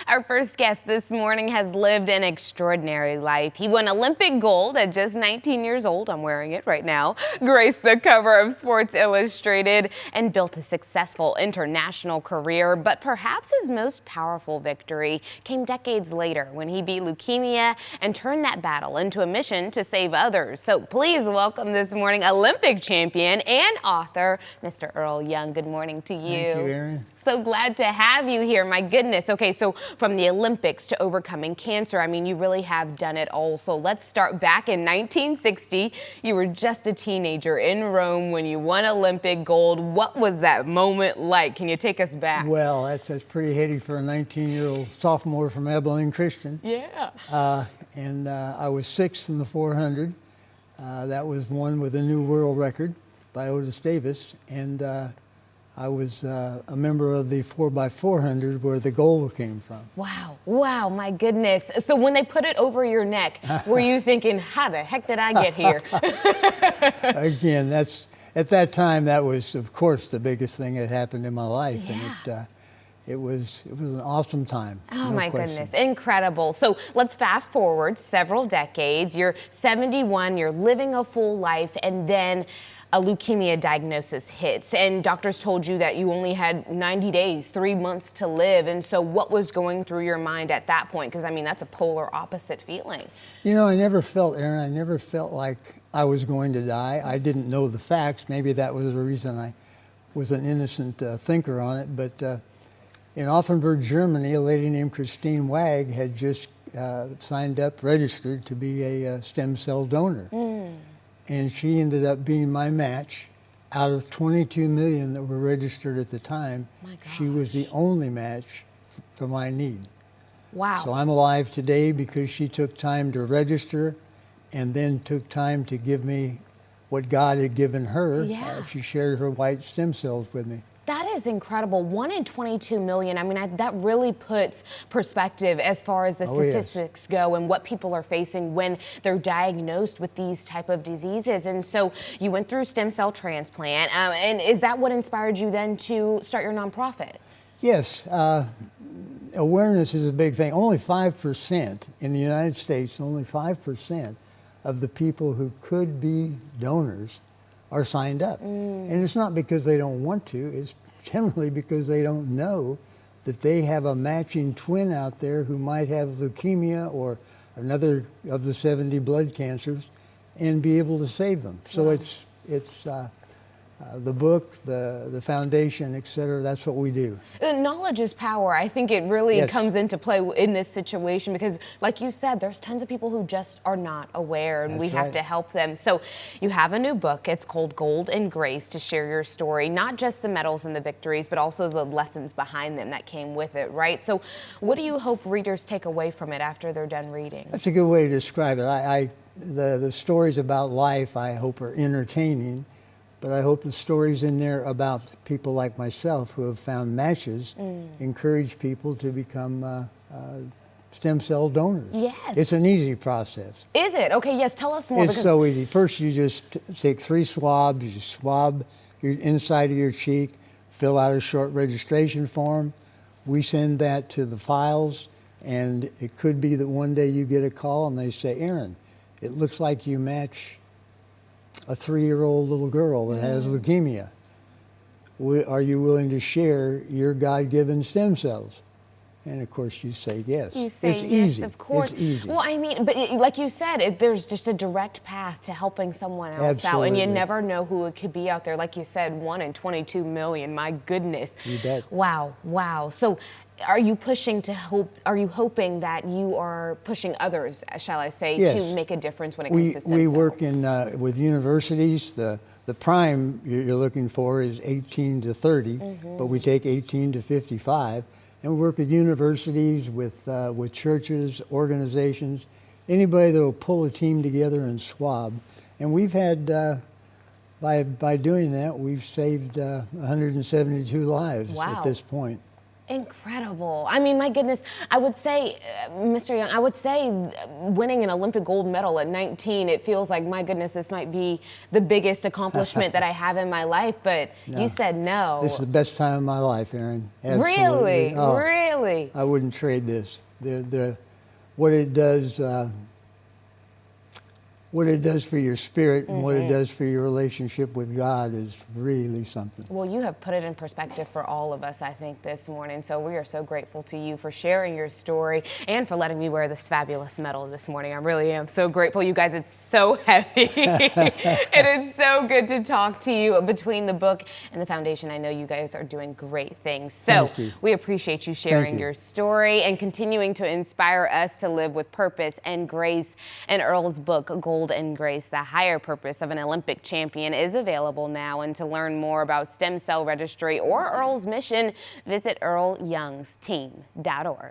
Our first guest this morning has lived an extraordinary life. He won Olympic gold at just 19 years old. I'm wearing it right now. Graced the cover of Sports Illustrated and built a successful international career. But perhaps his most powerful victory came decades later when he beat leukemia and turned that battle into a mission to save others. So please welcome this morning Olympic champion and author, Mr. Earl Young. Good morning to you. Thank you, Erin. So glad to have you here. My goodness. Okay, so from the Olympics to overcoming cancer, I mean, you really have done it all. So let's start back in 1960. You were just a teenager in Rome when you won Olympic gold. What was that moment like? Can you take us back? Well, that's pretty heady for a 19-year-old sophomore from Abilene Christian. Yeah. I was sixth in the 400. That was won with a new world record by Otis Davis. And I was a member of the 4x400 where the gold came from. Wow. Wow, my goodness. So when they put it over your neck, were you thinking, how the heck did I get here? Again, at that time, that was, of course, the biggest thing that happened in my life. Yeah. And it was an awesome time. Oh, no my question. goodness. Incredible. So let's fast forward several decades. You're 71, you're living a full life, and then a leukemia diagnosis hits, and doctors told you that you only had 90 days, 3 months to live. And so what was going through your mind at that point? Because, I mean, that's a polar opposite feeling. You know, Erin, I never felt like I was going to die. I didn't know the facts. Maybe that was the reason I was an innocent thinker on it. But in Offenburg, Germany, a lady named Christine Wag had just signed up, registered to be a stem cell donor. And she ended up being my match. Out of 22 million that were registered at the time, she was the only match for my need. Wow. So I'm alive today because she took time to register and then took time to give me what God had given her. Yeah. She shared her white stem cells with me. That is incredible. 1 in 22 million. I mean, that really puts perspective as far as the statistics go and what people are facing when they're diagnosed with these type of diseases. And so you went through stem cell transplant. And is that what inspired you then to start your nonprofit? Yes. Awareness is a big thing. Only 5% in the United States, only 5% of the people who could be donors are signed up. And it's not because they don't want to, it's generally because they don't know that they have a matching twin out there who might have leukemia or another of the 70 blood cancers and be able to save them. So it's the book, the foundation, et cetera, that's what we do. Knowledge is power. I think it really comes into play in this situation because, like you said, there's tons of people who just are not aware, and we have to help them. So you have a new book. It's called Gold and Grace, to share your story, not just the medals and the victories, but also the lessons behind them that came with it, right? So what do you hope readers take away from it after they're done reading? That's a good way to describe it. The stories about life, I hope, are entertaining. But I hope the stories in there about people like myself who have found matches encourage people to become stem cell donors. Yes. It's an easy process. Is it? Okay, yes, tell us more. It's so easy. First, you just take 3 swabs. You swab your inside of your cheek, fill out a short registration form. We send that to the files, and it could be that one day you get a call and they say, Aaron, it looks like you match a 3-year-old little girl that has leukemia. Are you willing to share your God-given stem cells? And of course you say yes. You say it's yes, easy. Of course. It's easy. Well, I mean, but like you said, there's just a direct path to helping someone else out, and you never know who it could be out there. Like you said, 1 in 22 million. My goodness. You bet. Wow, wow. So, are you pushing to hope? Are you hoping that you are pushing others, shall I say, to make a difference when it comes to stem cell? We work with universities. The prime you're looking for is 18 to 30, but we take 18 to 55. And we work with universities, with churches, organizations, anybody that will pull a team together and swab. And we've had, by doing that, we've saved 172 lives at this point. Incredible. I mean, my goodness, I would say, Mr. Young, I would say winning an Olympic gold medal at 19, it feels like, my goodness, this might be the biggest accomplishment that I have in my life, but No. you said no. This is the best time of my life, Aaron. Absolutely. Really? Oh, Really? I wouldn't trade this. What it does, what it does for your spirit and what it does for your relationship with God is really something. Well, you have put it in perspective for all of us, I think, this morning. So we are so grateful to you for sharing your story and for letting me wear this fabulous medal this morning. I really am so grateful. You guys, it's so heavy. It is so good to talk to you. Between the book and the foundation, I know you guys are doing great things. So we appreciate you sharing your story and continuing to inspire us to live with purpose and grace. And Earl's book, Gold and Grace, The Higher Purpose of an Olympic Champion, is available now. And to learn more about stem cell registry or Earl's mission, visit earlyoungsteam.org.